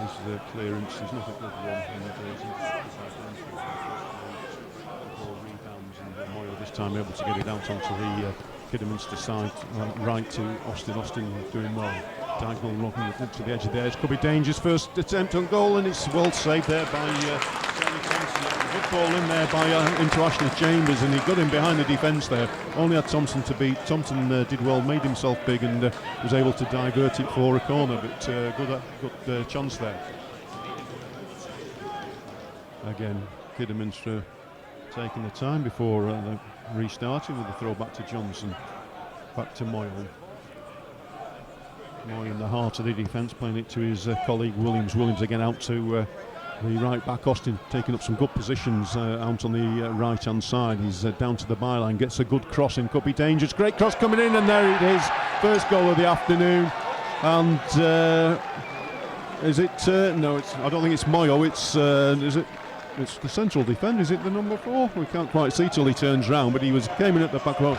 His clearance is not a good one, and the ball rebounds, and Moyle this time able to get it out onto the Kidderminster side, right to Austin. Austin doing well. Diagonal knocking to the edge of the edge. Could be dangerous. First attempt on goal, and it's well saved there by Tony Thompson. Good ball in there by into Ashley Chambers, and he got him behind the defence there. Only had Thompson to beat. Thompson did well, made himself big, and was able to divert it for a corner. But good chance there. Again, Kidderminster taking the time before restarting with the throw back to Johnson, back to Moyle. Moyle in the heart of the defence, playing it to his colleague Williams. Williams again out to the right back. Austin taking up some good positions out on the right hand side. He's down to the byline, gets a good cross in, could be dangerous. Great cross coming in, and there it is. First goal of the afternoon. And is it? No, I don't think it's Moyo. Is it? It's the central defender. Is it the number 4? We can't quite see till he turns round, but he came in at the back row.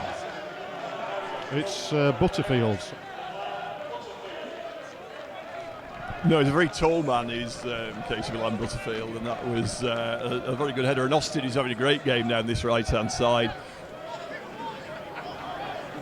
It's Butterfield. No, he's a very tall man, he's Casey Milan Butterfield, and that was a very good header. And Austin is having a great game down this right-hand side.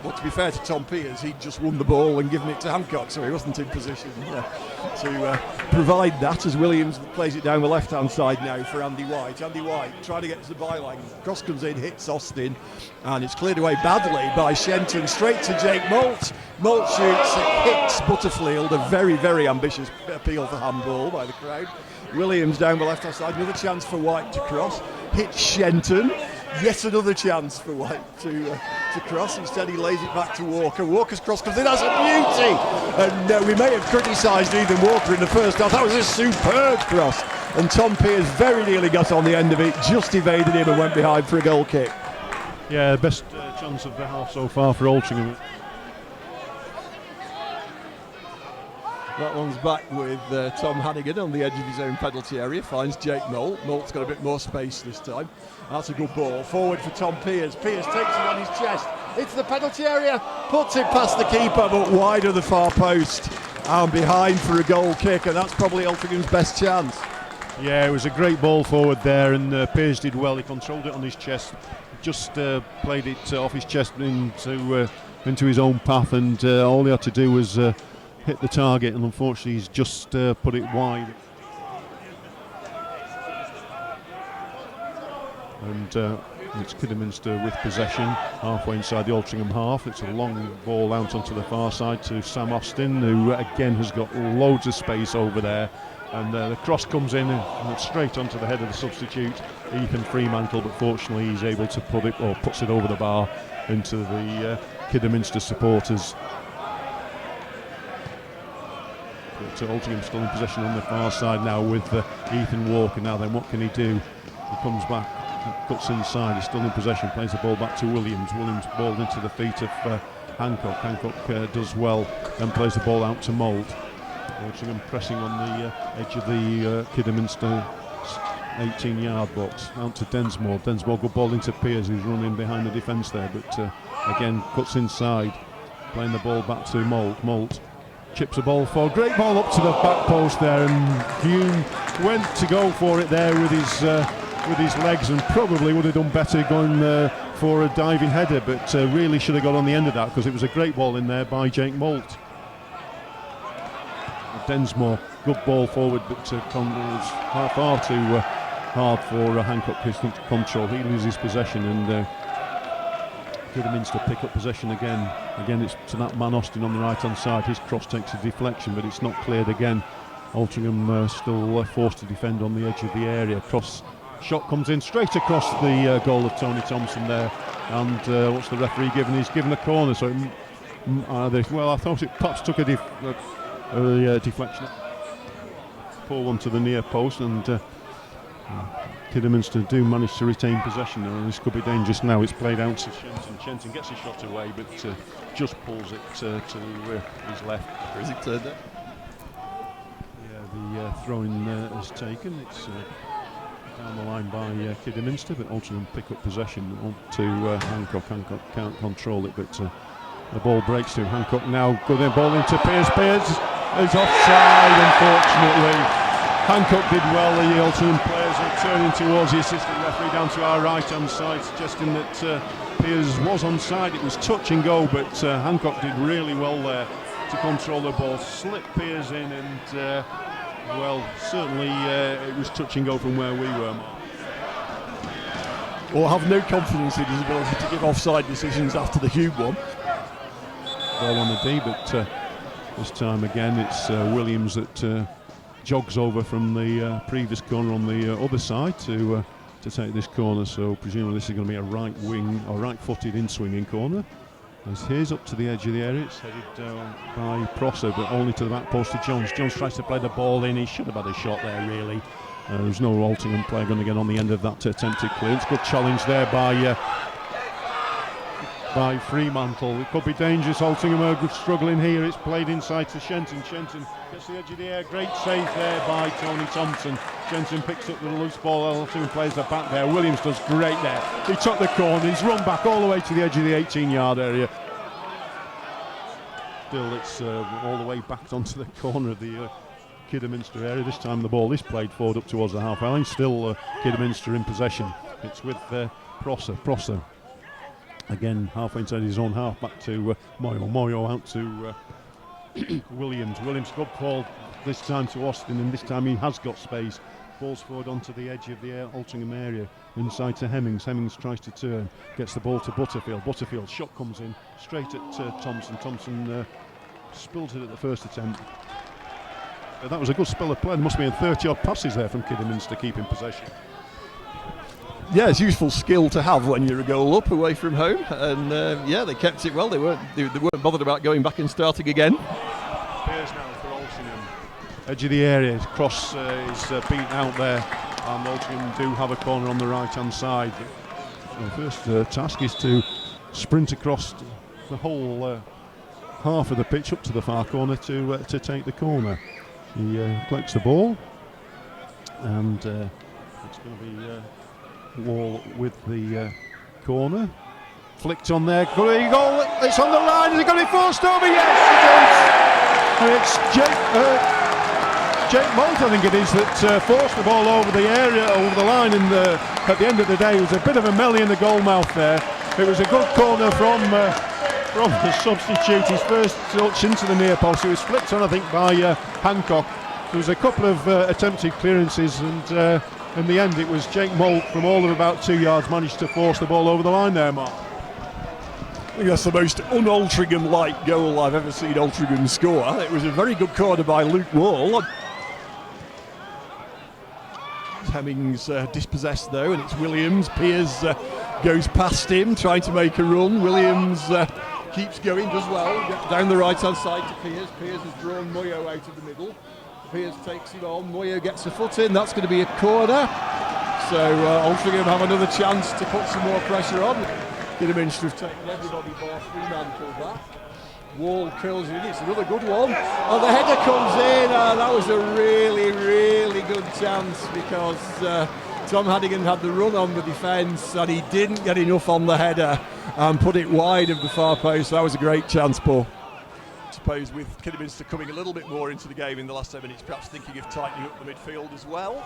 But to be fair to Tom Pears, he'd just won the ball and given it to Hancock, so he wasn't in position to provide that, as Williams plays it down the left-hand side now for Andy White. Andy White trying to get to the byline. Cross comes in, hits Austin, and it's cleared away badly by Shenton, straight to Jake Moult. Moult shoots, hits Butterfield, a very, very ambitious appeal for handball by the crowd. Williams down the left-hand side, another chance for White to cross, hits Shenton. Yet another chance for White to cross. Instead he lays it back to Walker. Walker's cross comes in, that's a beauty! And we may have criticised Ethan Walker in the first half. That was a superb cross. And Tom Pears very nearly got on the end of it, just evaded him and went behind for a goal kick. Yeah, best chance of the half so far for Altrincham. That one's back with Tom Hannigan on the edge of his own penalty area, finds Jake Moult. Moult's got a bit more space this time. That's a good ball. Forward for Tom Pears. Pears takes it on his chest. It's the penalty area, puts it past the keeper, but wide of the far post. And behind for a goal kick, and that's probably Altringham's best chance. Yeah, it was a great ball forward there, and Pears did well. He controlled it on his chest, just played it off his chest into his own path, and all he had to do was hit the target, and unfortunately he's just put it wide. And it's Kidderminster with possession halfway inside the Altrincham half. It's a long ball out onto the far side to Sam Austin, who again has got loads of space over there, and the cross comes in and straight onto the head of the substitute Ethan Fremantle, but fortunately he's able to puts it over the bar into the Kidderminster supporters. But Altrincham still in possession on the far side now with Ethan Walker. Now then, what can he do? He comes back, cuts inside, he's still in possession, plays the ball back to Williams. Williams balled into the feet of Hancock. Hancock does well, then plays the ball out to Moult. Altrincham pressing on the edge of the Kidderminster 18-yard box, out to Densmore. Densmore, good ball into Pears, who's running behind the defence there, but again cuts inside, playing the ball back to Moult. Moult chips a ball for, great ball up to the back post there, and Hume went to go for it there with his legs, and probably would have done better going for a diving header, but really should have got on the end of that, because it was a great ball in there by Jake Moult. Densmore, good ball forward, but it was far too hard for Hancock to control. He loses possession, and Kidderminster pick up possession again. Again, it's to that man Austin on the right hand side. His cross takes a deflection, but it's not cleared again. Altrincham still forced to defend on the edge of the area. Cross shot comes in straight across the goal of Tony Thompson there, and what's the referee given? He's given a corner, so well, I thought it perhaps took a deflection. Poor one to the near post, and Kidderminster do manage to retain possession, and this could be dangerous now. It's played out to Shenton. Shenton gets his shot away, but just pulls it to his left. Or is it turned up? Yeah, the throw-in is taken. It's down the line by Kidderminster, but Altrincham pick up possession on to Hancock. Hancock can't control it, but the ball breaks to Hancock now. Good ball into Pears. Pears is offside, unfortunately. Hancock did well. The Altrincham players are turning towards the assistant referee down to our right-hand side, suggesting that Piers was onside. It was touch and go, but Hancock did really well there to control the ball, slip Piers in, and well, certainly it was touch and go from where we were. Or have no confidence in his ability to give offside decisions after the Hume one. Ball on the D, but this time again it's Williams that jogs over from the previous corner on the other side to take this corner. So presumably this is going to be a right wing or right-footed in-swinging corner. As here's up to the edge of the area, it's headed down by Prosser, but only to the back post to Jones. Jones tries to play the ball in. He should have had a shot there, really. There's no Altrincham player going to get on the end of that attempted clearance. Good challenge there by Fremantle. It could be dangerous. Altrincham are struggling here. It's played inside to Shenton. Shenton gets the edge of the air. Great save there by Tony Thompson. Shenton picks up the loose ball. Altrincham plays the back there. Williams does great there. He took the corner. He's run back all the way to the edge of the 18-yard area. Still, it's all the way back onto the corner of the Kidderminster area. This time the ball is played forward up towards the half line. Still Kidderminster in possession. It's with Prosser. Prosser again halfway inside his own half, back to Moyo. Moyo out to Williams. Williams, good ball this time to Austin, and this time he has got space. Balls forward onto the edge of the Altrincham area, inside to Hemmings. Hemmings tries to turn, gets the ball to Butterfield. Butterfield shot comes in straight at Thompson. Thompson spilled it at the first attempt. That was a good spell of play. There must be 30-odd passes there from Kidderminster keeping possession. Yeah, it's useful skill to have when you're a goal up away from home, and yeah, they kept it well. They weren't bothered about going back and starting again. Piers now for Altrincham. Edge of the area, his cross is beaten out there, and Altrincham do have a corner on the right-hand side. So the first task is to sprint across the whole half of the pitch up to the far corner to take the corner. He collects the ball, and it's going to be Wall with the corner. Flicked on there. Goal! It's on the line. Is it going to be forced over? Yes, it is. It's Jake Moult, I think it is, that forced the ball over the area, over the line, and at the end of the day, it was a bit of a melee in the goal mouth there. It was a good corner from the substitute. His first touch into the near post. It was flicked on, I think, by Hancock. There was a couple of attempted clearances, and in the end, it was Jake Moult from all of about 2 yards managed to force the ball over the line there, Mark. I think that's the most un-Altrincham-like goal I've ever seen Altrincham score. It was a very good corner by Luke Wall. Hemmings dispossessed though, and it's Williams. Piers goes past him, trying to make a run. Williams keeps going, does well, gets down the right-hand side to Piers. Piers has drawn Moyo out of the middle. Piers takes him on, Moyo gets a foot in, that's going to be a corner. So Altrincham have another chance to put some more pressure on. Kidderminster have taken everybody bar Fremantle back. Wall curls it in, it's another good one. Oh, the header comes in, that was a really, really good chance because Tom Hannigan had the run on the defence and he didn't get enough on the header and put it wide of the far post. That was a great chance, Paul. I suppose with Kidderminster coming a little bit more into the game in the last 10 minutes, perhaps thinking of tightening up the midfield as well.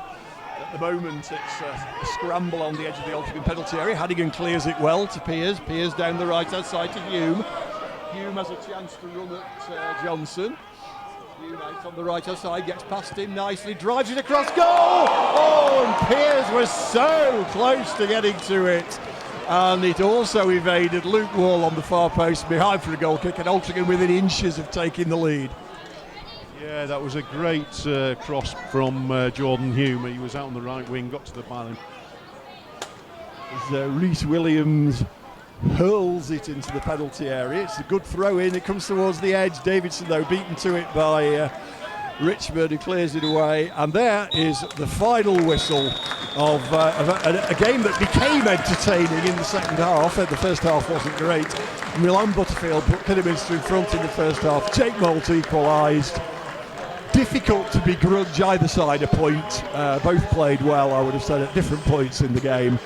At the moment, it's a scramble on the edge of the Altrincham penalty area. Hannigan clears it well to Piers. Piers down the right-hand side to Hume. Hume has a chance to run at Johnson. Hume out on the right-hand side, gets past him nicely, drives it across goal! Oh, and Piers was so close to getting to it. And it also evaded Luke Wall on the far post behind for a goal kick, and Altrincham within inches of taking the lead. Yeah, that was a great cross from Jordan Hume. He was out on the right wing, got to the byline. As Rhys Williams hurls it into the penalty area. It's a good throw in, it comes towards the edge. Davidson though beaten to it by Richmond, who clears it away, and there is the final whistle of a game that became entertaining in the second half. The first half wasn't great. Milan Butterfield put Kidderminster in front in the first half. Jake Moult equalised. Difficult to begrudge either side a point. Both played well, I would have said, at different points in the game.